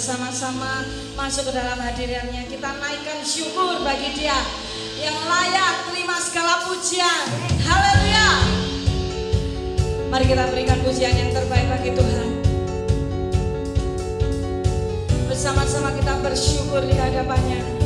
bersama-sama masuk ke dalam hadirannya. Kita naikkan syukur bagi Dia yang layak terima segala pujian. Haleluya. Mari kita berikan pujian yang terbaik bagi Tuhan. Bersama-sama kita bersyukur di hadapan-Nya.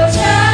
Jaya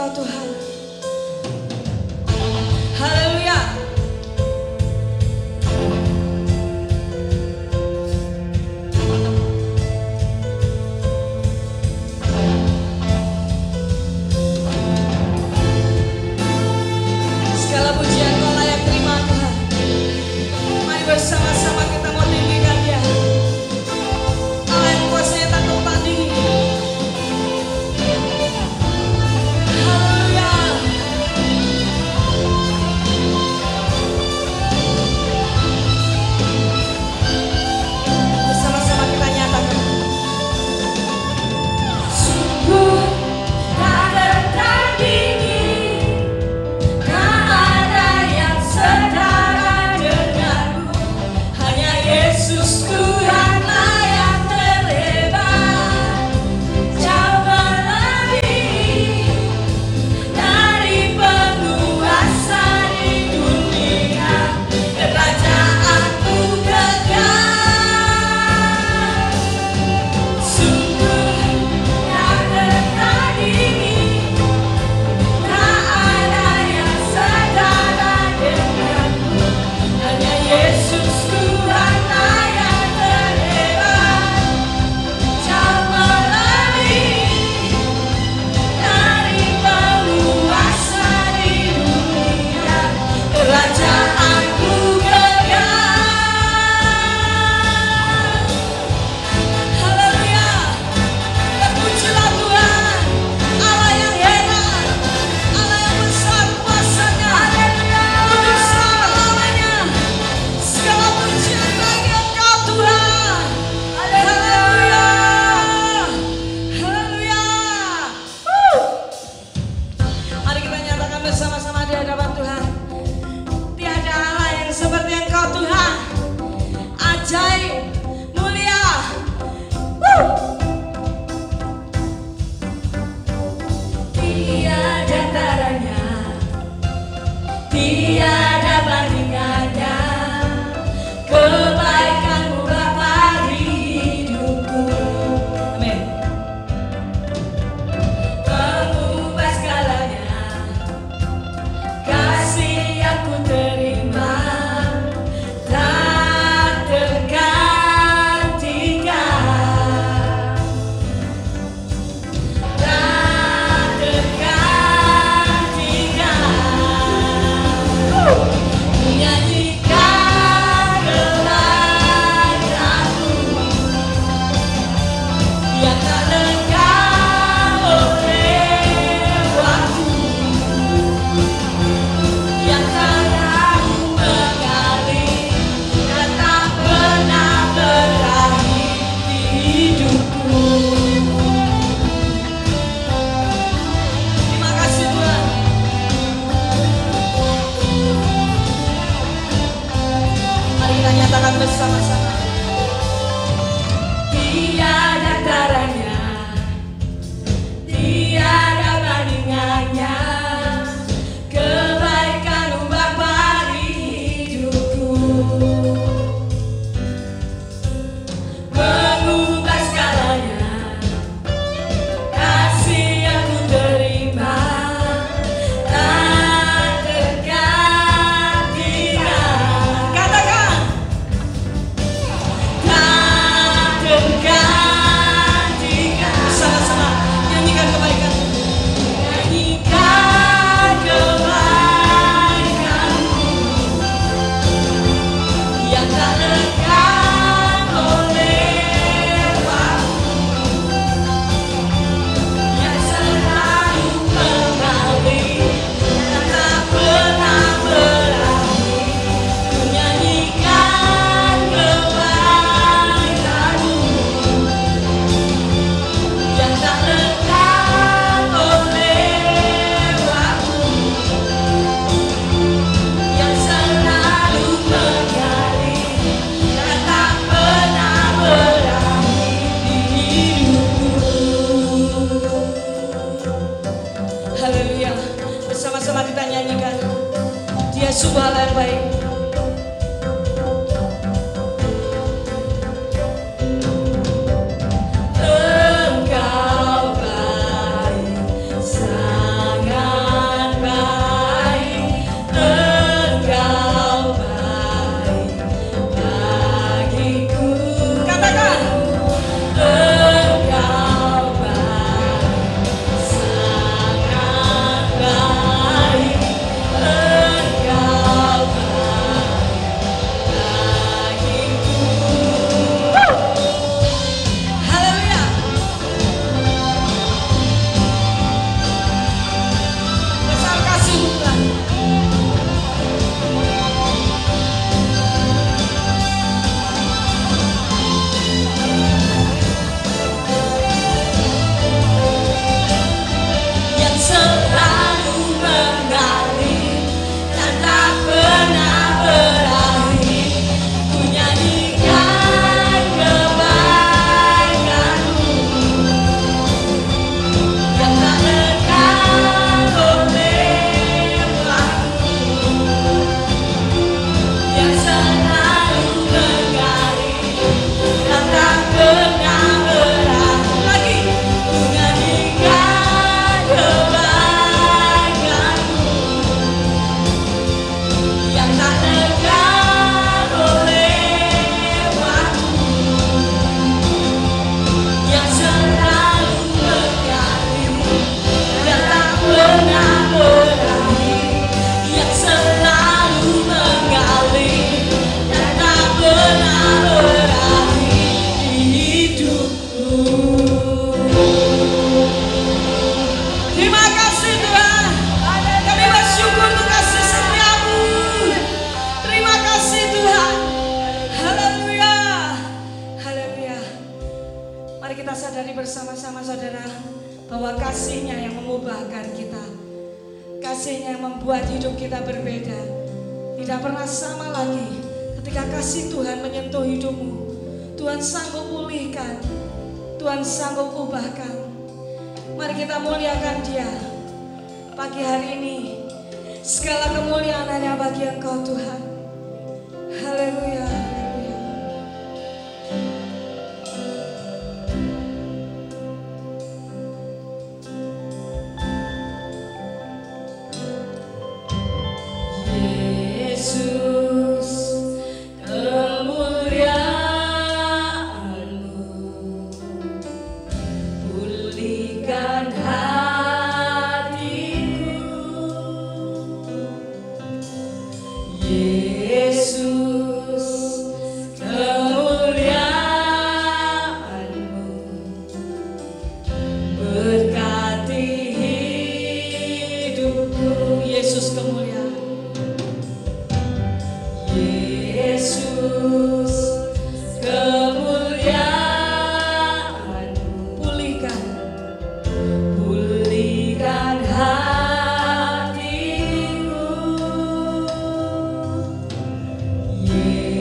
Engkau Tuhan. Haleluya. Segala pujian Kau layak terima Tuhan. Mari bersama-sama kita mau tinggikan Dia. Allah yang kuasanya tak tertandingi. Haleluya. Bersama-sama kita nyatakan. Sungguh tak tertandingi, tak ada yang setara denganmu. Hanya Yesus Tuhanlah yang terhebat, jauh melebihi dari penguasa di dunia. Kerajaanmu kekal, sungguh tak tertandingi, tak ada yang setara denganmu. Hanya Yesus Tuhanlah yang terhebat, jauh melebihi dari penguasa di dunia. Kerajaanmu kekal. Haleluya. Terpujilah Tuhan, Allah yang hebat, Allah yang besar kuasanya. Kuduslah namanya. Segala pujian bagi Engkau Tuhan. Haleluya. Haleluya. Mari kita nyatakan bersama-sama di hadapan Tuhan. Tiada Allah yang seperti Engkau Tuhan. Ajaib, mulia. Tiada taranya, tiada bandingannya. Kebaikan-Mu Bapa di hidupku. Amin. Mengubah segalanya, kasih yang ku terima tak tergantikan, tak tergantikan. Menyanyikan kebaikan-Mu yang tak lekang oleh waktu, yang selalu mengalir dan tak pernah berakhir di hidupku. Terima kasih Tuhan. Mari kita nyatakan bersama-sama. Tiada taranya, tiada bandingannya. Kebaikan-Mu Bapa di hidupku. Mengubah segalanya, kasih yang ku terima tak tergantikan. Katakan, tak tergantikan. Sama-sama nyanyikan kebaikan. Nyanyikan kebaikan-Mu yang tak lekang oleh waktu, yang selalu mengalir dan tak pernah berakhir. Menyanyikan kebaikan-Mu yang tak lekang oleh waktu, yang selalu mengalir dan tak pernah berakhir di hidupku. Haleluya. Bersama-sama kita nyanyikan. Dia sungguh Allah yang baik. Engkau baik sangat. bersama saudara bahwa kasih-Nya yang mengubahkan kita, kasih-Nya yang membuat hidup kita berbeda. Tidak pernah sama lagi ketika kasih Tuhan menyentuh hidupmu. Tuhan sanggup pulihkan, Tuhan sanggup ubahkan. Mari kita muliakan Dia pagi hari ini. Segala kemuliaan hanya bagi Engkau Tuhan. Haleluya, haleluya. Yesus, kemuliaan-Mu pulihkan hatiku. Yesus, kemuliaan-Mu berkati hidupku. Yesus, kemuliaan. Yesus, kemuliaan-Mu pulihkan hatiku.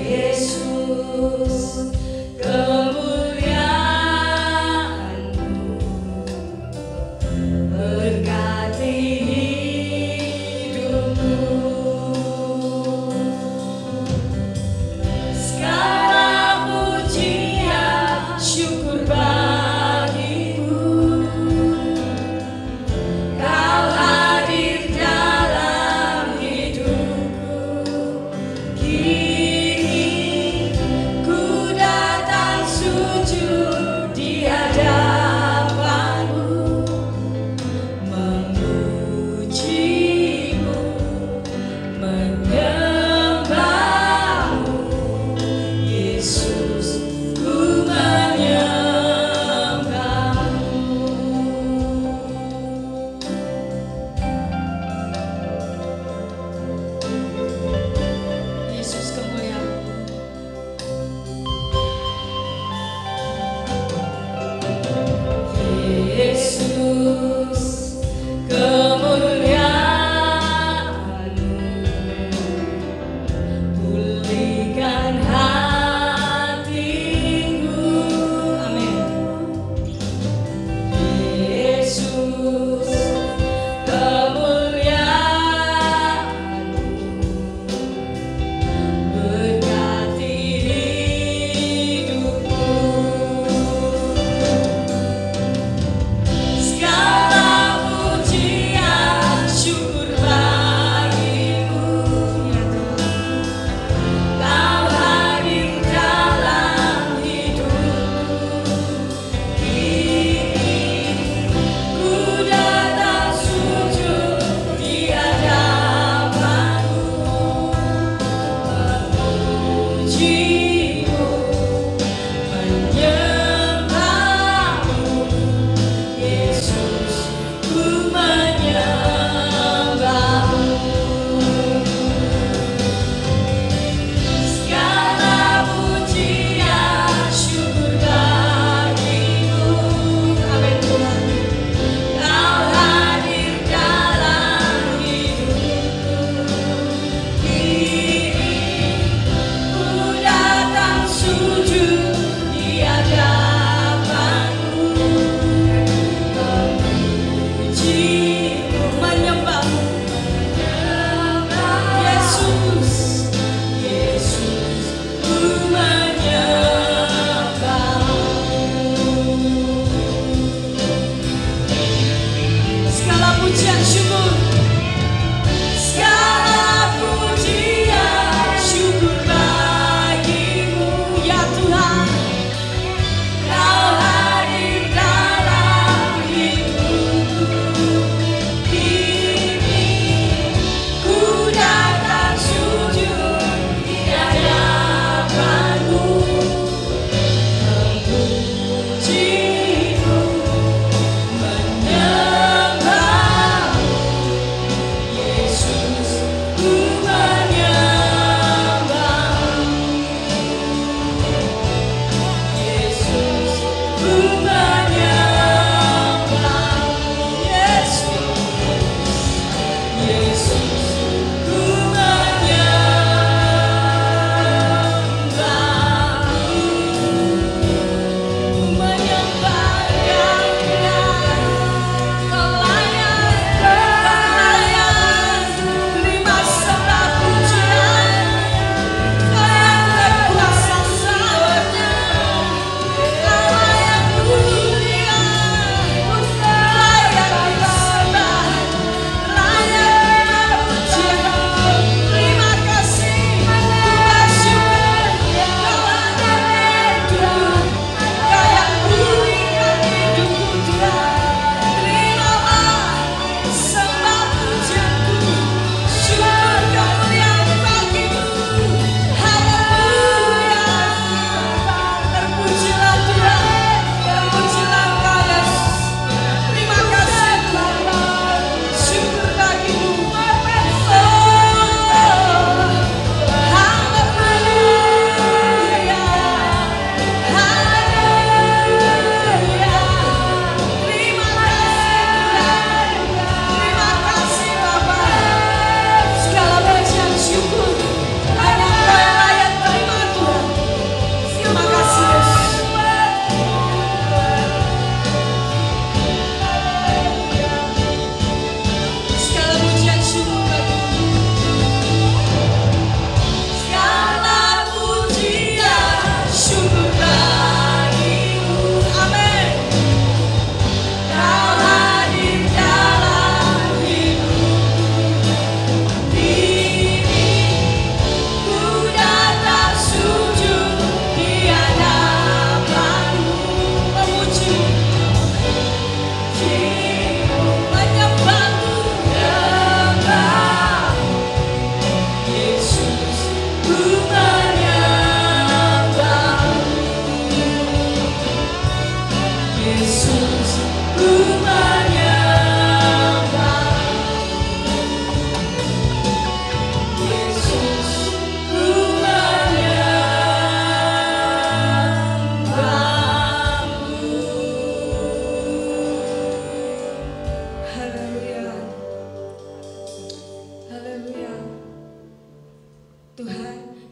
Yesus, kemuliaan-Mu berkati hidupku. Sky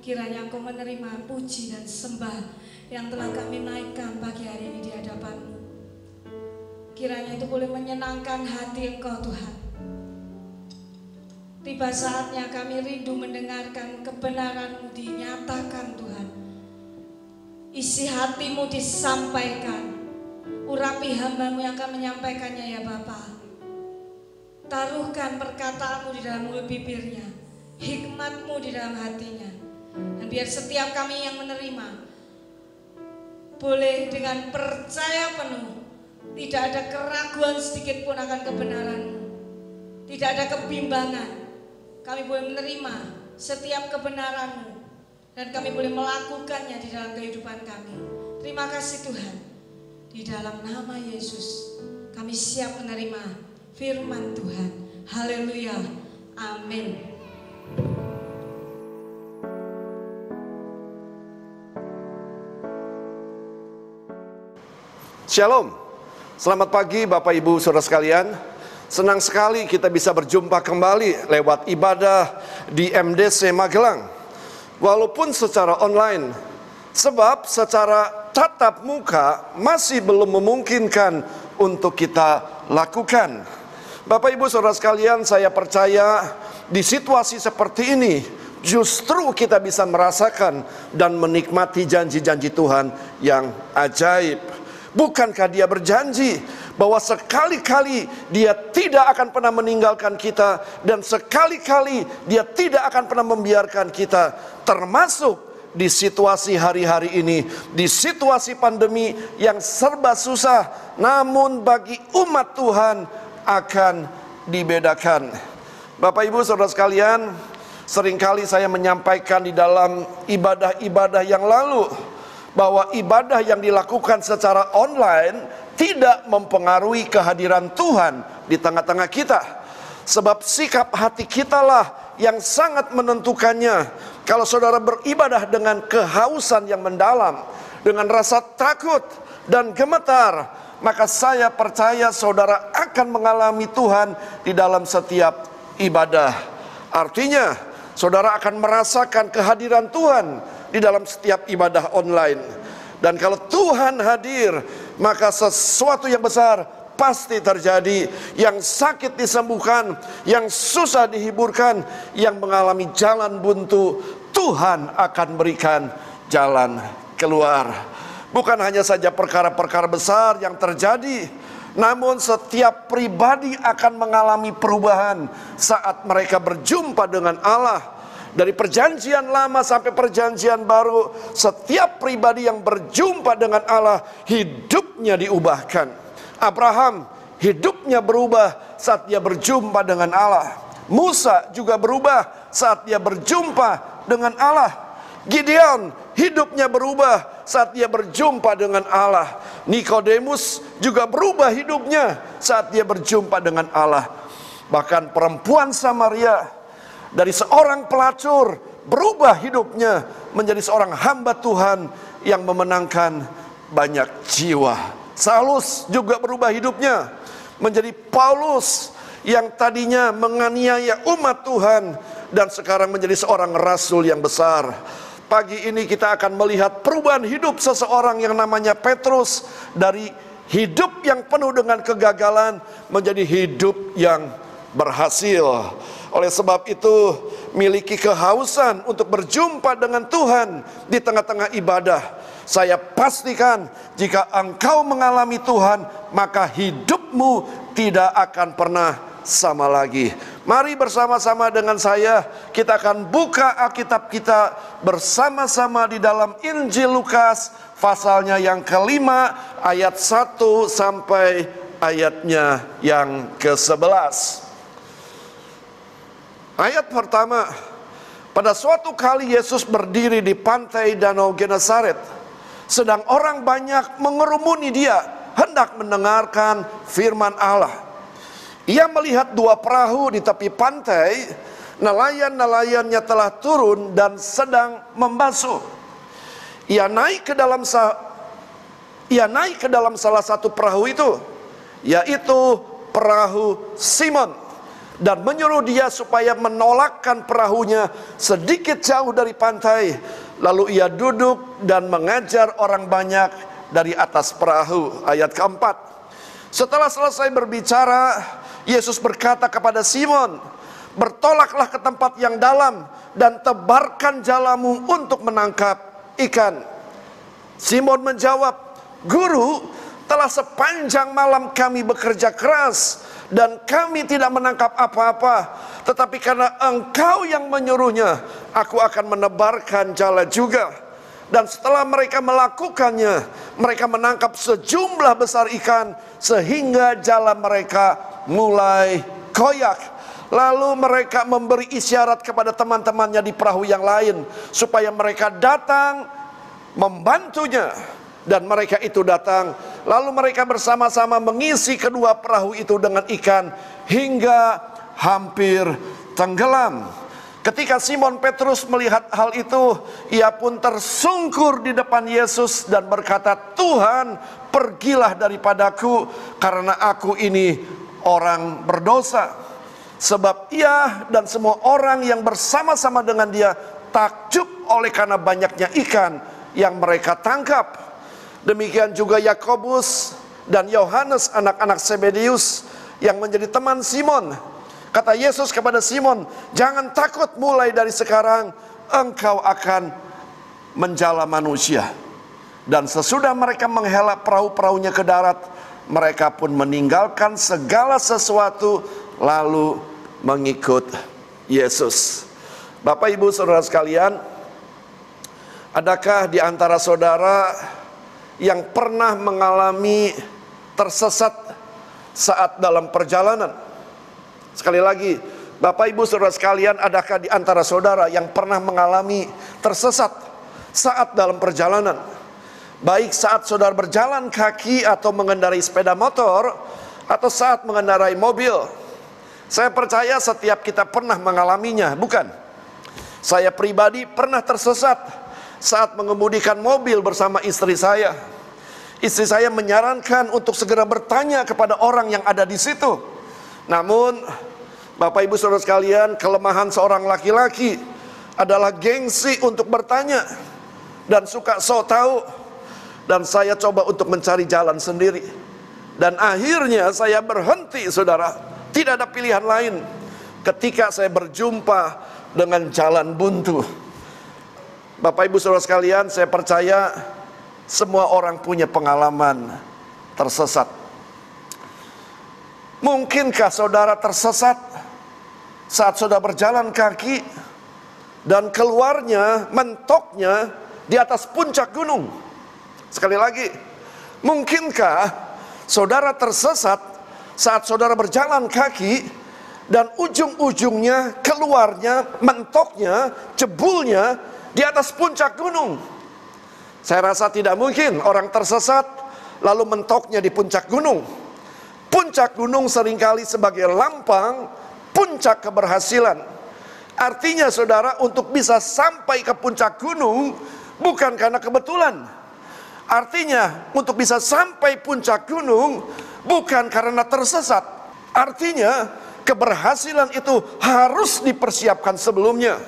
kiranya Engkau menerima puji dan sembah yang telah kami naikkan pagi hari ini di hadapan-Mu. Kiranya itu boleh menyenangkan hati Engkau Tuhan. Tiba saatnya kami rindu mendengarkan kebenaran-Mu dinyatakan Tuhan. Isi hati-Mu disampaikan. Urapi hamba-Mu yang akan menyampaikannya ya Bapa. Taruhkan perkataan-Mu di dalam mulut bibirnya, hikmat-Mu di dalam hatinya. Dan biar setiap kami yang menerima boleh dengan percaya penuh, tidak ada keraguan sedikit pun akan kebenaran-Mu, tidak ada kebimbangan. Kami boleh menerima setiap kebenaran-Mu dan kami boleh melakukannya di dalam kehidupan kami. Terima kasih Tuhan. Di dalam nama Yesus kami siap menerima firman Tuhan. Haleluya. Amin. Shalom, selamat pagi Bapak Ibu Saudara sekalian. Senang sekali kita bisa berjumpa kembali lewat ibadah di MDC Magelang. Walaupun secara online, sebab secara tatap muka masih belum memungkinkan untuk kita lakukan. Bapak Ibu Saudara sekalian, saya percaya di situasi seperti ini justru kita bisa merasakan dan menikmati janji-janji Tuhan yang ajaib. Bukankah Dia berjanji bahwa sekali-kali Dia tidak akan pernah meninggalkan kita, dan sekali-kali Dia tidak akan pernah membiarkan kita, termasuk di situasi hari-hari ini, di situasi pandemi yang serba susah, namun bagi umat Tuhan akan dibedakan. Bapak Ibu Saudara sekalian, seringkali saya menyampaikan di dalam ibadah-ibadah yang lalu bahwa ibadah yang dilakukan secara online tidak mempengaruhi kehadiran Tuhan di tengah-tengah kita. Sebab sikap hati kitalah yang sangat menentukannya. Kalau saudara beribadah dengan kehausan yang mendalam, dengan rasa takut dan gemetar, maka saya percaya saudara akan mengalami Tuhan di dalam setiap ibadah. Artinya, saudara akan merasakan kehadiran Tuhan di dalam setiap ibadah online. Dan kalau Tuhan hadir, maka sesuatu yang besar pasti terjadi. Yang sakit disembuhkan, yang susah dihiburkan, yang mengalami jalan buntu, Tuhan akan berikan jalan keluar. Bukan hanya saja perkara-perkara besar yang terjadi, namun setiap pribadi akan mengalami perubahan saat mereka berjumpa dengan Allah. Dari perjanjian lama sampai perjanjian baru, setiap pribadi yang berjumpa dengan Allah, hidupnya diubahkan. Abraham, hidupnya berubah saat dia berjumpa dengan Allah. Musa juga berubah saat dia berjumpa dengan Allah. Gideon, hidupnya berubah saat dia berjumpa dengan Allah. Nikodemus juga berubah hidupnya saat dia berjumpa dengan Allah. Bahkan perempuan Samaria, dari seorang pelacur, berubah hidupnya menjadi seorang hamba Tuhan yang memenangkan banyak jiwa. Saulus juga berubah hidupnya menjadi Paulus yang tadinya menganiaya umat Tuhan dan sekarang menjadi seorang rasul yang besar. Pagi ini kita akan melihat perubahan hidup seseorang yang namanya Petrus, dari hidup yang penuh dengan kegagalan menjadi hidup yang berhasil. Oleh sebab itu, miliki kehausan untuk berjumpa dengan Tuhan di tengah-tengah ibadah. Saya pastikan jika engkau mengalami Tuhan, maka hidupmu tidak akan pernah sama lagi. Mari bersama-sama dengan saya, kita akan buka Alkitab kita bersama-sama di dalam Injil Lukas, pasalnya yang kelima, ayat 1 sampai ayatnya yang ke-11. Ayat pertama, pada suatu kali Yesus berdiri di pantai Danau Genesaret, sedang orang banyak mengerumuni Dia, hendak mendengarkan firman Allah. Ia melihat dua perahu di tepi pantai, nelayan-nelayannya telah turun dan sedang membasuh. Ia naik ke dalam salah satu perahu itu, yaitu perahu Simon. dan menyuruh dia supaya menolakkan perahunya sedikit jauh dari pantai. Lalu ia duduk dan mengajar orang banyak dari atas perahu. Ayat keempat. Setelah selesai berbicara, Yesus berkata kepada Simon, "Bertolaklah ke tempat yang dalam dan tebarkan jalamu untuk menangkap ikan." Simon menjawab, "Guru, telah sepanjang malam kami bekerja keras dan kami tidak menangkap apa-apa. Tetapi karena Engkau yang menyuruhnya, aku akan menebarkan jala juga." Dan setelah mereka melakukannya, mereka menangkap sejumlah besar ikan sehingga jala mereka mulai koyak. Lalu mereka memberi isyarat kepada teman-temannya di perahu yang lain supaya mereka datang membantunya. Dan mereka itu datang. Lalu mereka bersama-sama mengisi kedua perahu itu dengan ikan hingga hampir tenggelam. Ketika Simon Petrus melihat hal itu, ia pun tersungkur di depan Yesus dan berkata, "Tuhan, pergilah daripadaku, karena aku ini orang berdosa." Sebab ia dan semua orang yang bersama-sama dengan dia takjub oleh karena banyaknya ikan yang mereka tangkap. Demikian juga Yakobus dan Yohanes, anak-anak Zebedeus yang menjadi teman Simon. Kata Yesus kepada Simon, "Jangan takut, mulai dari sekarang engkau akan menjala manusia." Dan sesudah mereka menghela perahu-perahunya ke darat, mereka pun meninggalkan segala sesuatu lalu mengikut Yesus. Bapak, Ibu, saudara sekalian, adakah di antara saudara yang pernah mengalami tersesat saat dalam perjalanan? Sekali lagi, Bapak, Ibu, saudara sekalian, adakah di antara saudara yang pernah mengalami tersesat saat dalam perjalanan? Baik saat saudara berjalan kaki atau mengendarai sepeda motor, atau saat mengendarai mobil. Saya percaya setiap kita pernah mengalaminya, bukan? Saya pribadi pernah tersesat saat mengemudikan mobil bersama istri saya. Istri saya menyarankan untuk segera bertanya kepada orang yang ada di situ. Namun, Bapak, Ibu, saudara sekalian, kelemahan seorang laki-laki adalah gengsi untuk bertanya dan suka sok tahu. Dan saya coba untuk mencari jalan sendiri. Dan akhirnya saya berhenti, saudara. Tidak ada pilihan lain ketika saya berjumpa dengan jalan buntu. Bapak, Ibu, saudara sekalian, saya percaya semua orang punya pengalaman tersesat. Mungkinkah saudara tersesat saat saudara berjalan kaki dan keluarnya, mentoknya di atas puncak gunung? Sekali lagi, mungkinkah saudara tersesat saat saudara berjalan kaki dan ujung-ujungnya, keluarnya, mentoknya, jebulnya di atas puncak gunung? Saya rasa tidak mungkin orang tersesat lalu mentoknya di puncak gunung. Puncak gunung seringkali sebagai lambang puncak keberhasilan. Artinya saudara, untuk bisa sampai ke puncak gunung bukan karena kebetulan. Artinya untuk bisa sampai puncak gunung bukan karena tersesat. Artinya keberhasilan itu harus dipersiapkan sebelumnya.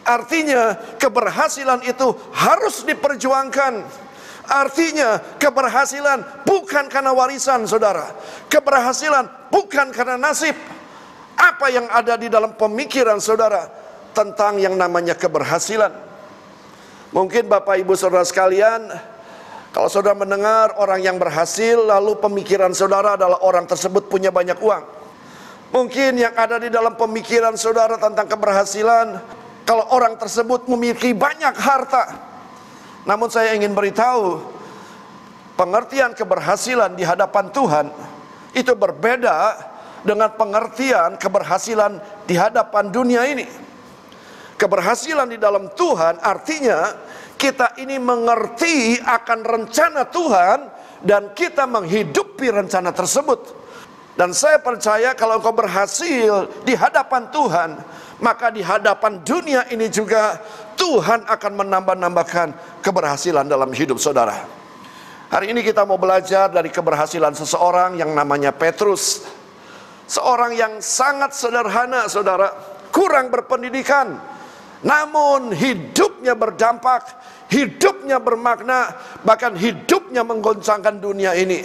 Artinya keberhasilan itu harus diperjuangkan. Artinya keberhasilan bukan karena warisan, saudara. Keberhasilan bukan karena nasib. Apa yang ada di dalam pemikiran saudara tentang yang namanya keberhasilan? Mungkin Bapak, Ibu, saudara sekalian, kalau saudara mendengar orang yang berhasil, lalu pemikiran saudara adalah orang tersebut punya banyak uang. Mungkin yang ada di dalam pemikiran saudara tentang keberhasilan, kalau orang tersebut memiliki banyak harta. Namun saya ingin beritahu, pengertian keberhasilan di hadapan Tuhan itu berbeda dengan pengertian keberhasilan di hadapan dunia ini. Keberhasilan di dalam Tuhan artinya kita ini mengerti akan rencana Tuhan dan kita menghidupi rencana tersebut. Dan saya percaya kalau engkau berhasil di hadapan Tuhan, maka di hadapan dunia ini juga Tuhan akan menambah-nambahkan keberhasilan dalam hidup saudara. Hari ini kita mau belajar dari keberhasilan seseorang yang namanya Petrus. Seorang yang sangat sederhana, saudara, kurang berpendidikan, namun hidupnya berdampak, hidupnya bermakna, bahkan hidupnya menggoncangkan dunia ini.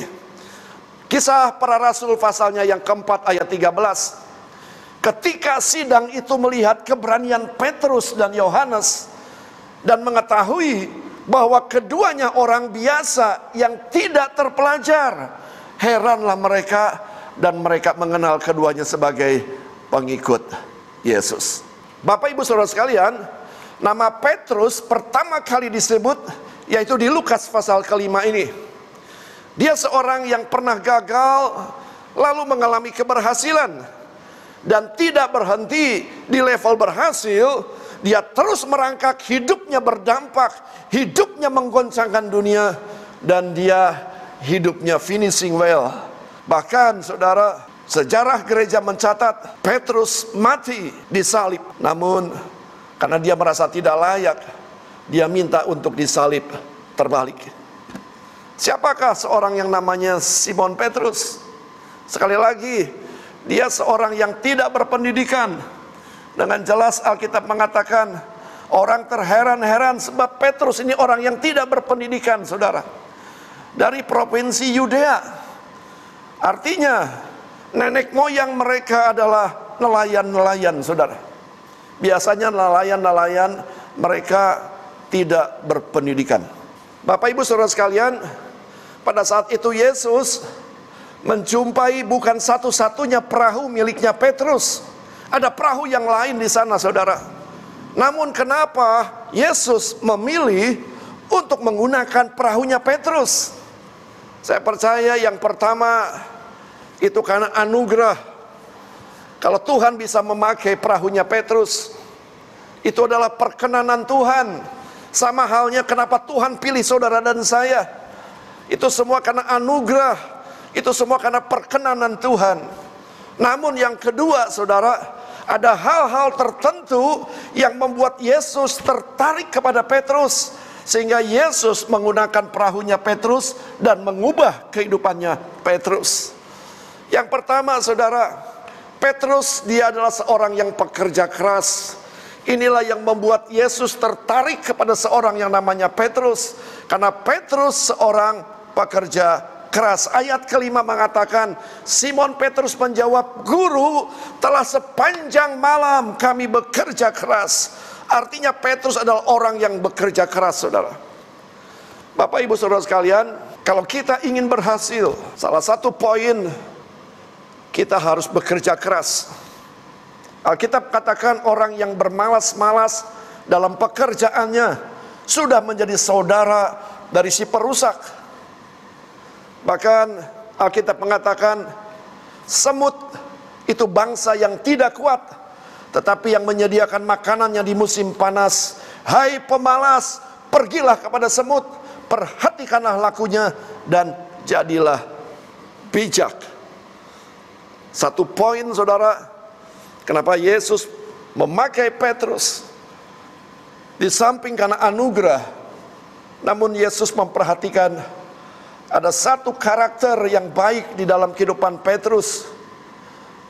Kisah Para Rasul pasalnya yang keempat ayat 13. Ketika sidang itu melihat keberanian Petrus dan Yohanes dan mengetahui bahwa keduanya orang biasa yang tidak terpelajar, heranlah mereka dan mereka mengenal keduanya sebagai pengikut Yesus. Bapak Ibu Saudara sekalian, nama Petrus pertama kali disebut yaitu di Lukas pasal kelima ini. Dia seorang yang pernah gagal lalu mengalami keberhasilan, dan tidak berhenti di level berhasil. Dia terus merangkak, hidupnya berdampak, hidupnya menggoncangkan dunia, dan dia hidupnya finishing well. Bahkan saudara, sejarah gereja mencatat Petrus mati disalib. Namun karena dia merasa tidak layak, dia minta untuk disalib terbalik. Siapakah seorang yang namanya Simon Petrus? Sekali lagi, dia seorang yang tidak berpendidikan. Dengan jelas Alkitab mengatakan orang terheran-heran sebab Petrus ini orang yang tidak berpendidikan, saudara. Dari provinsi Yudea. Artinya nenek moyang mereka adalah nelayan-nelayan, saudara. Biasanya nelayan-nelayan mereka tidak berpendidikan. Bapak Ibu Saudara sekalian, pada saat itu Yesus menjumpai bukan satu-satunya perahu miliknya Petrus. Ada perahu yang lain di sana, saudara. Namun kenapa Yesus memilih untuk menggunakan perahunya Petrus? Saya percaya yang pertama itu karena anugerah. Kalau Tuhan bisa memakai perahunya Petrus, itu adalah perkenanan Tuhan. Sama halnya kenapa Tuhan pilih saudara dan saya. Itu semua karena anugerah. Itu semua karena perkenanan Tuhan. Namun yang kedua, saudara, ada hal-hal tertentu yang membuat Yesus tertarik kepada Petrus, sehingga Yesus menggunakan perahunya Petrus dan mengubah kehidupannya Petrus. Yang pertama, saudara, Petrus dia adalah seorang yang pekerja keras. Inilah yang membuat Yesus tertarik kepada seorang yang namanya Petrus, karena Petrus seorang pekerja keras. Ayat kelima mengatakan, Simon Petrus menjawab, "Guru, telah sepanjang malam kami bekerja keras." Artinya Petrus adalah orang yang bekerja keras, saudara. Bapak Ibu Saudara sekalian, kalau kita ingin berhasil, salah satu poin, kita harus bekerja keras. Alkitab katakan orang yang bermalas-malas dalam pekerjaannya sudah menjadi saudara dari si perusak. Bahkan Alkitab mengatakan semut itu bangsa yang tidak kuat, tetapi yang menyediakan makanannya di musim panas. Hai pemalas, pergilah kepada semut, perhatikanlah lakunya, dan jadilah bijak. Satu poin, saudara, kenapa Yesus memakai Petrus. Di samping karena anugerah, namun Yesus memperhatikan ada satu karakter yang baik di dalam kehidupan Petrus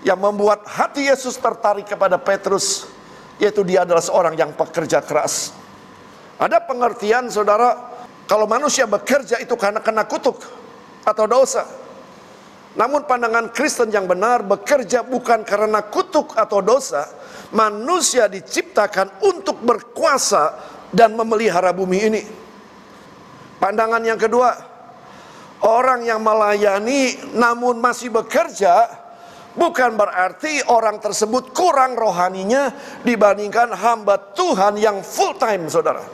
yang membuat hati Yesus tertarik kepada Petrus, yaitu dia adalah seorang yang pekerja keras. Ada pengertian, saudara, kalau manusia bekerja itu karena kena kutuk atau dosa. Namun pandangan Kristen yang benar, bekerja bukan karena kutuk atau dosa. Manusia diciptakan untuk berkuasa dan memelihara bumi ini. Pandangan yang kedua, orang yang melayani namun masih bekerja, bukan berarti orang tersebut kurang rohaninya dibandingkan hamba Tuhan yang full time, saudara.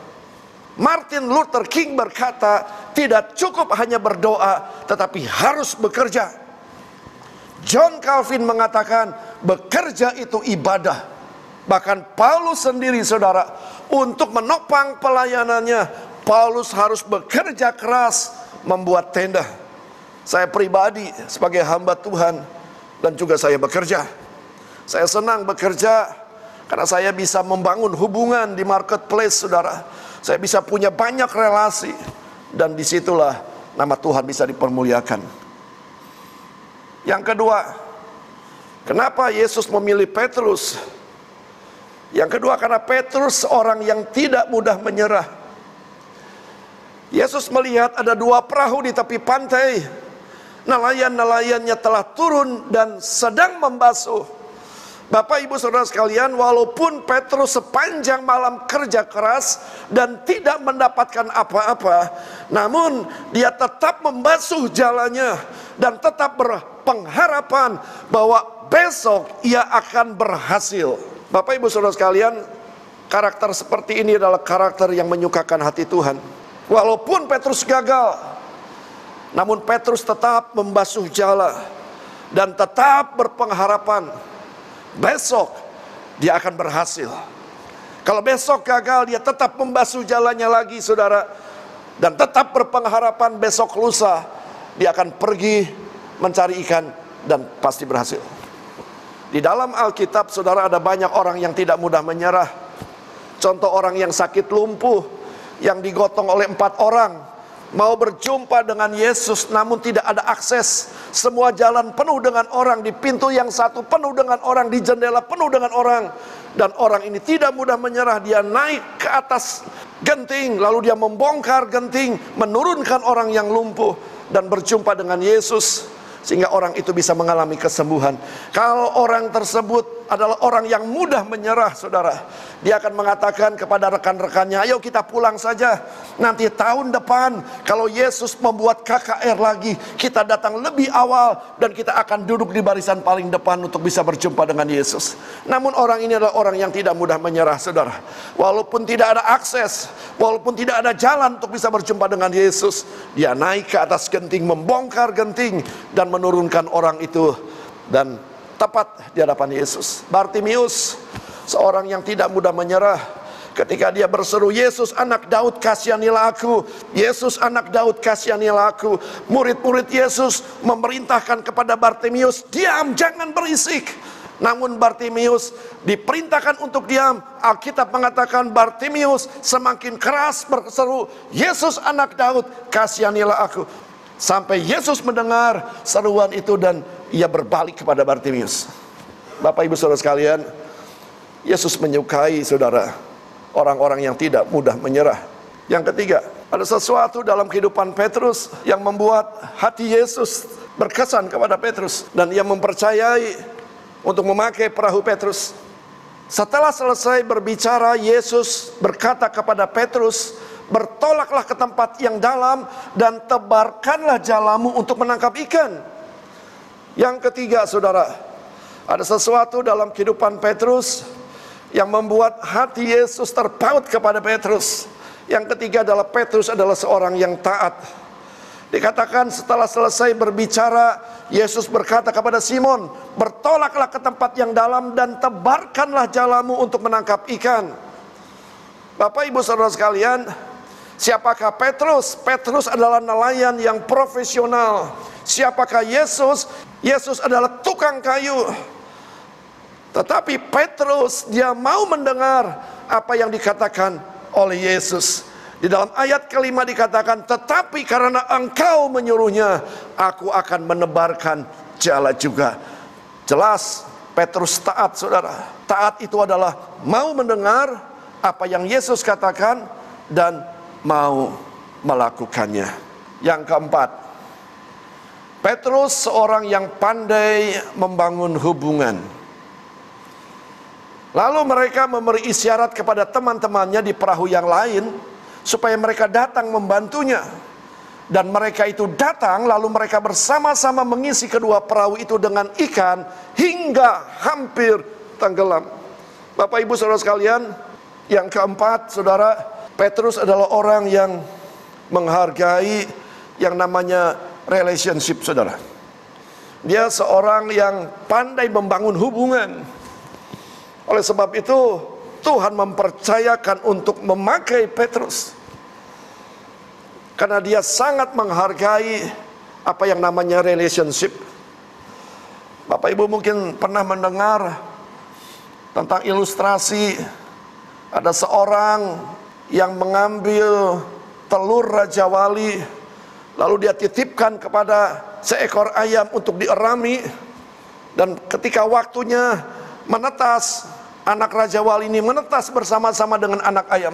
Martin Luther King berkata, tidak cukup hanya berdoa, tetapi harus bekerja. John Calvin mengatakan, bekerja itu ibadah. Bahkan Paulus sendiri, saudara, untuk menopang pelayanannya, Paulus harus bekerja keras membuat tenda. Saya pribadi sebagai hamba Tuhan dan juga saya bekerja. Saya senang bekerja karena saya bisa membangun hubungan di marketplace, saudara. Saya bisa punya banyak relasi, dan disitulah nama Tuhan bisa dipermuliakan. Yang kedua, Kenapa Yesus memilih Petrus? Yang kedua, karena Petrus seorang yang tidak mudah menyerah. Yesus melihat ada 2 perahu di tepi pantai. Nelayan-nelayannya telah turun dan sedang membasuh. Bapak ibu saudara sekalian, walaupun Petrus sepanjang malam kerja keras dan tidak mendapatkan apa-apa, namun dia tetap membasuh jalannya dan tetap berpengharapan bahwa besok ia akan berhasil. Bapak ibu saudara sekalian, karakter seperti ini adalah karakter yang menyukakan hati Tuhan. Walaupun Petrus gagal, namun Petrus tetap membasuh jala dan tetap berpengharapan besok dia akan berhasil. Kalau besok gagal, dia tetap membasuh jalannya lagi, saudara, dan tetap berpengharapan besok lusa dia akan pergi mencari ikan dan pasti berhasil. Di dalam Alkitab, saudara, ada banyak orang yang tidak mudah menyerah. Contoh orang yang sakit lumpuh, yang digotong oleh 4 orang, mau berjumpa dengan Yesus namun tidak ada akses. Semua jalan penuh dengan orang, di pintu yang satu penuh dengan orang, di jendela penuh dengan orang. Dan orang ini tidak mudah menyerah, dia naik ke atas genting, lalu dia membongkar genting, menurunkan orang yang lumpuh dan berjumpa dengan Yesus, sehingga orang itu bisa mengalami kesembuhan. Kalau orang tersebut adalah orang yang mudah menyerah, saudara, dia akan mengatakan kepada rekan-rekannya, ayo kita pulang saja. Nanti tahun depan kalau Yesus membuat KKR lagi, kita datang lebih awal dan kita akan duduk di barisan paling depan untuk bisa berjumpa dengan Yesus. Namun orang ini adalah orang yang tidak mudah menyerah, saudara. Walaupun tidak ada akses, walaupun tidak ada jalan untuk bisa berjumpa dengan Yesus, dia naik ke atas genting, membongkar genting dan menurunkan orang itu dan tepat di hadapan Yesus. Bartimius, seorang yang tidak mudah menyerah, ketika dia berseru, Yesus anak Daud kasihanilah aku, Yesus anak Daud kasihanilah aku, murid-murid Yesus memerintahkan kepada Bartimius, diam, jangan berisik. Namun Bartimius diperintahkan untuk diam. Alkitab mengatakan Bartimius semakin keras berseru, Yesus anak Daud kasihanilah aku. Sampai Yesus mendengar seruan itu dan ia berbalik kepada Bartimius. Bapak ibu saudara sekalian, Yesus menyukai, saudara, orang-orang yang tidak mudah menyerah. Yang ketiga, ada sesuatu dalam kehidupan Petrus yang membuat hati Yesus berkesan kepada Petrus, dan ia mempercayai untuk memakai perahu Petrus. Setelah selesai berbicara, Yesus berkata kepada Petrus, bertolaklah ke tempat yang dalam dan tebarkanlah jalamu untuk menangkap ikan. Yang ketiga, saudara, ada sesuatu dalam kehidupan Petrus yang membuat hati Yesus terpaut kepada Petrus. Yang ketiga adalah Petrus adalah seorang yang taat. Dikatakan setelah selesai berbicara, Yesus berkata kepada Simon, bertolaklah ke tempat yang dalam dan tebarkanlah jalamu untuk menangkap ikan. Bapak ibu saudara sekalian, siapakah Petrus? Petrus adalah nelayan yang profesional. Siapakah Yesus? Yesus adalah tukang kayu. Tetapi Petrus, dia mau mendengar apa yang dikatakan oleh Yesus. Di dalam ayat kelima dikatakan, tetapi karena engkau menyuruhnya, aku akan menebarkan jala juga. Jelas Petrus taat, saudara. Taat itu adalah mau mendengar apa yang Yesus katakan dan mau melakukannya. Yang keempat, Petrus seorang yang pandai membangun hubungan. Lalu mereka memberi isyarat kepada teman-temannya di perahu yang lain supaya mereka datang membantunya. Dan mereka itu datang, lalu mereka bersama-sama mengisi kedua perahu itu dengan ikan hingga hampir tenggelam. Bapak ibu saudara sekalian, yang keempat, saudara, Petrus adalah orang yang menghargai yang namanya relationship, saudara. Dia seorang yang pandai membangun hubungan. Oleh sebab itu Tuhan mempercayakan untuk memakai Petrus, karena dia sangat menghargai apa yang namanya relationship. Bapak ibu mungkin pernah mendengar tentang ilustrasi, ada seorang yang mengambil telur Raja Wali, lalu dia titipkan kepada seekor ayam untuk dierami. Dan ketika waktunya menetas, anak Raja Wali ini menetas bersama-sama dengan anak ayam.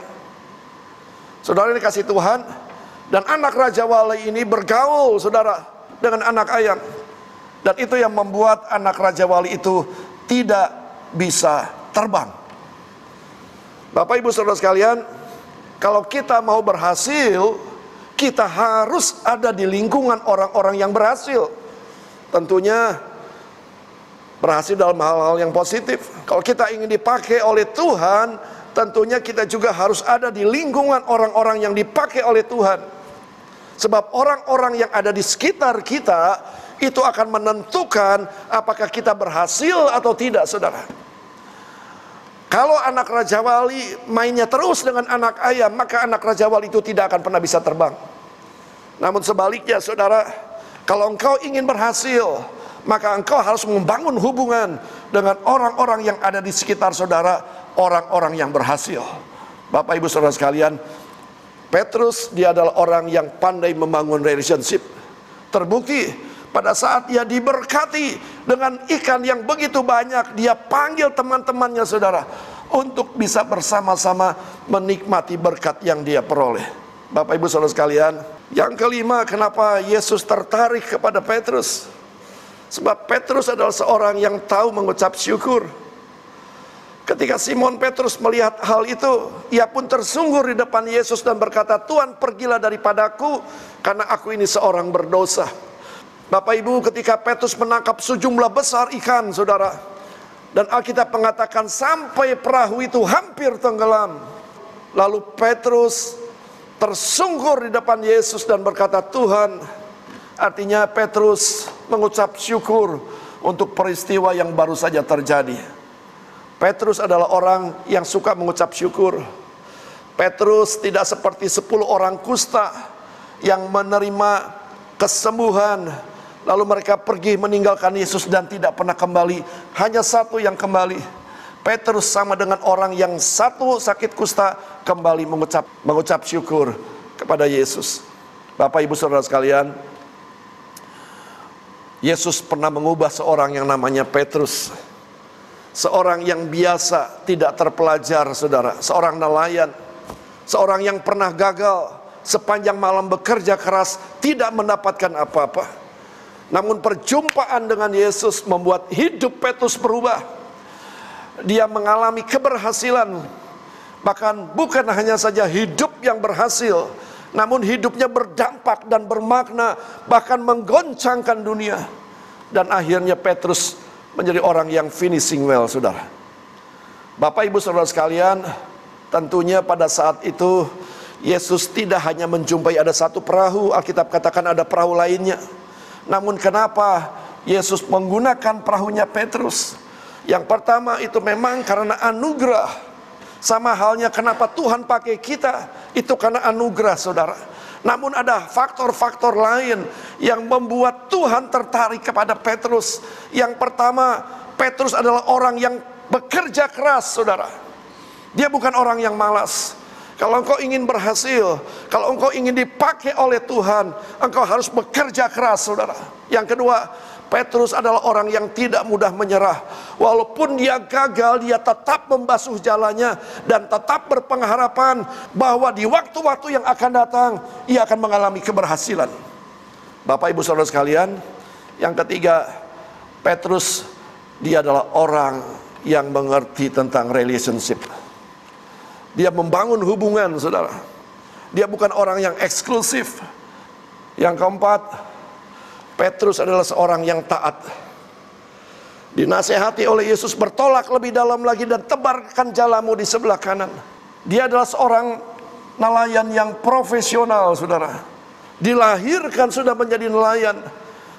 Saudara dikasih Tuhan, dan anak Raja Wali ini bergaul, saudara, dengan anak ayam. Dan itu yang membuat anak Raja Wali itu tidak bisa terbang. Bapak Ibu Saudara sekalian, kalau kita mau berhasil, kita harus ada di lingkungan orang-orang yang berhasil. Tentunya berhasil dalam hal-hal yang positif. Kalau kita ingin dipakai oleh Tuhan, tentunya kita juga harus ada di lingkungan orang-orang yang dipakai oleh Tuhan. Sebab orang-orang yang ada di sekitar kita itu akan menentukan apakah kita berhasil atau tidak, saudara. Kalau anak Raja Wali mainnya terus dengan anak ayam, maka anak Raja Wali itu tidak akan pernah bisa terbang. Namun sebaliknya, saudara, kalau engkau ingin berhasil, maka engkau harus membangun hubungan dengan orang-orang yang ada di sekitar saudara, orang-orang yang berhasil. Bapak Ibu Saudara sekalian, Petrus dia adalah orang yang pandai membangun relationship. Terbukti pada saat dia diberkati dengan ikan yang begitu banyak, dia panggil teman-temannya, saudara, untuk bisa bersama-sama menikmati berkat yang dia peroleh. Bapak Ibu Saudara sekalian, yang kelima, kenapa Yesus tertarik kepada Petrus? Sebab Petrus adalah seorang yang tahu mengucap syukur. Ketika Simon Petrus melihat hal itu, ia pun tersunggur di depan Yesus dan berkata, "Tuhan, pergilah daripadaku, karena aku ini seorang berdosa." Bapak Ibu, ketika Petrus menangkap sejumlah besar ikan, saudara, dan Alkitab mengatakan sampai perahu itu hampir tenggelam, lalu Petrus tersungkur di depan Yesus dan berkata, "Tuhan," artinya Petrus mengucap syukur untuk peristiwa yang baru saja terjadi. Petrus adalah orang yang suka mengucap syukur. Petrus tidak seperti 10 orang kusta yang menerima kesembuhan, lalu mereka pergi meninggalkan Yesus dan tidak pernah kembali. Hanya satu yang kembali. Petrus sama dengan orang yang satu sakit kusta kembali mengucap syukur kepada Yesus. Bapak Ibu Saudara sekalian, Yesus pernah mengubah seorang yang namanya Petrus. Seorang yang biasa, tidak terpelajar, saudara. Seorang nelayan. Seorang yang pernah gagal, sepanjang malam bekerja keras, tidak mendapatkan apa-apa. Namun perjumpaan dengan Yesus membuat hidup Petrus berubah. Dia mengalami keberhasilan. Bahkan bukan hanya saja hidup yang berhasil, namun hidupnya berdampak dan bermakna, bahkan menggoncangkan dunia. Dan akhirnya Petrus menjadi orang yang finishing well, saudara. Bapak Ibu Saudara sekalian, tentunya pada saat itu Yesus tidak hanya menjumpai ada satu perahu, Alkitab katakan ada perahu lainnya. Namun kenapa Yesus menggunakan perahunya Petrus? Yang pertama itu memang karena anugerah. Sama halnya kenapa Tuhan pakai kita, itu karena anugerah, saudara. Namun ada faktor-faktor lain yang membuat Tuhan tertarik kepada Petrus. Yang pertama, Petrus adalah orang yang bekerja keras, saudara. Dia bukan orang yang malas. Kalau engkau ingin berhasil, kalau engkau ingin dipakai oleh Tuhan, engkau harus bekerja keras, saudara. Yang kedua, Petrus adalah orang yang tidak mudah menyerah. Walaupun dia gagal, dia tetap membasuh jalannya dan tetap berpengharapan bahwa di waktu-waktu yang akan datang, ia akan mengalami keberhasilan. Bapak Ibu Saudara sekalian, yang ketiga, Petrus, dia adalah orang yang mengerti tentang relationship. Dia membangun hubungan, saudara. Dia bukan orang yang eksklusif. Yang keempat, Petrus adalah seorang yang taat. Dinasehati oleh Yesus, bertolak lebih dalam lagi dan tebarkan jalamu di sebelah kanan. Dia adalah seorang nelayan yang profesional, saudara. Dilahirkan sudah menjadi nelayan.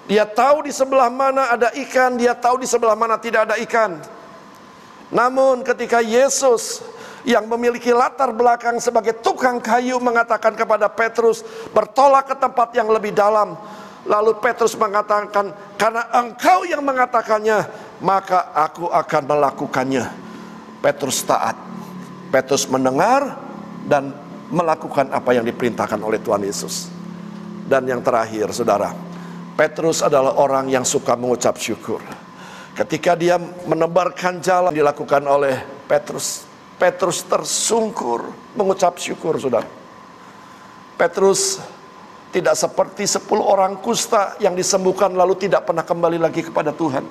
Dia tahu di sebelah mana ada ikan, dia tahu di sebelah mana tidak ada ikan. Namun ketika Yesus yang memiliki latar belakang sebagai tukang kayu mengatakan kepada Petrus, bertolak ke tempat yang lebih dalam, lalu Petrus mengatakan, karena engkau yang mengatakannya, maka aku akan melakukannya. Petrus taat. Petrus mendengar dan melakukan apa yang diperintahkan oleh Tuhan Yesus. Dan yang terakhir, saudara, Petrus adalah orang yang suka mengucap syukur. Ketika dia menebarkan jalan dilakukan oleh Petrus. Petrus tersungkur mengucap syukur, saudara. Petrus tidak seperti 10 orang kusta yang disembuhkan lalu tidak pernah kembali lagi kepada Tuhan.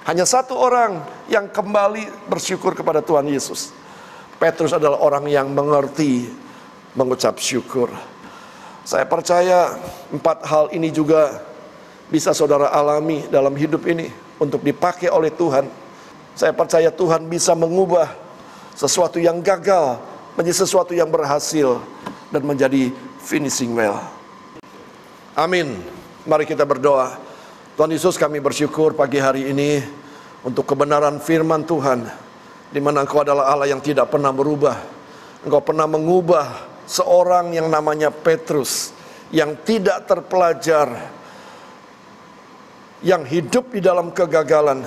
Hanya 1 orang yang kembali bersyukur kepada Tuhan Yesus. Petrus adalah orang yang mengerti mengucap syukur. Saya percaya 4 hal ini juga bisa saudara alami dalam hidup ini untuk dipakai oleh Tuhan. Saya percaya Tuhan bisa mengubah sesuatu yang gagal menjadi sesuatu yang berhasil dan menjadi finishing well. Amin. Mari kita berdoa. Tuhan Yesus, kami bersyukur pagi hari ini untuk kebenaran firman Tuhan, di mana Engkau adalah Allah yang tidak pernah berubah. Engkau pernah mengubah seorang yang namanya Petrus, yang tidak terpelajar, yang hidup di dalam kegagalan,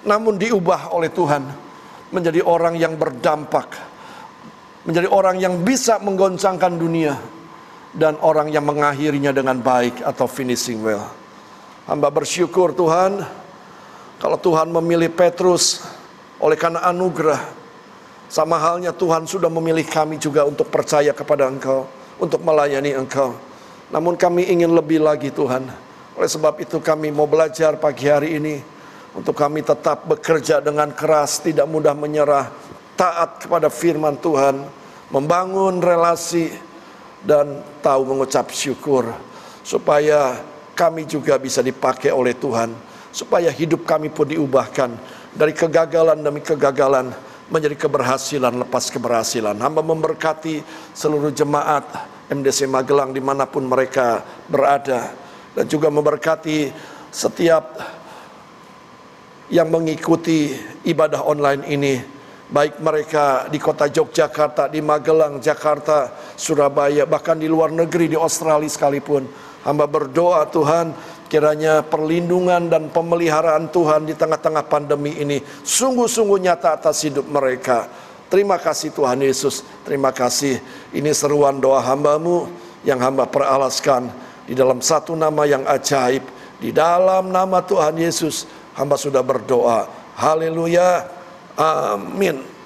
namun diubah oleh Tuhan menjadi orang yang berdampak, menjadi orang yang bisa menggoncangkan dunia, dan orang yang mengakhirinya dengan baik atau finishing well. Hamba bersyukur Tuhan, kalau Tuhan memilih Petrus oleh karena anugerah, sama halnya Tuhan sudah memilih kami juga untuk percaya kepada Engkau, untuk melayani Engkau. Namun kami ingin lebih lagi Tuhan. Oleh sebab itu kami mau belajar pagi hari ini, untuk kami tetap bekerja dengan keras, tidak mudah menyerah, taat kepada firman Tuhan, membangun relasi, dan tahu mengucap syukur, supaya kami juga bisa dipakai oleh Tuhan, supaya hidup kami pun diubahkan dari kegagalan demi kegagalan menjadi keberhasilan lepas keberhasilan. Hamba memberkati seluruh jemaat MDC Magelang dimanapun mereka berada, dan juga memberkati setiap yang mengikuti ibadah online ini, baik mereka di kota Yogyakarta, di Magelang, Jakarta, Surabaya, bahkan di luar negeri, di Australia sekalipun. Hamba berdoa Tuhan, kiranya perlindungan dan pemeliharaan Tuhan di tengah-tengah pandemi ini sungguh-sungguh nyata atas hidup mereka. Terima kasih Tuhan Yesus, terima kasih. Ini seruan doa hamba-Mu yang hamba peralaskan di dalam satu nama yang ajaib. Di dalam nama Tuhan Yesus, hamba sudah berdoa. Haleluya. Amin.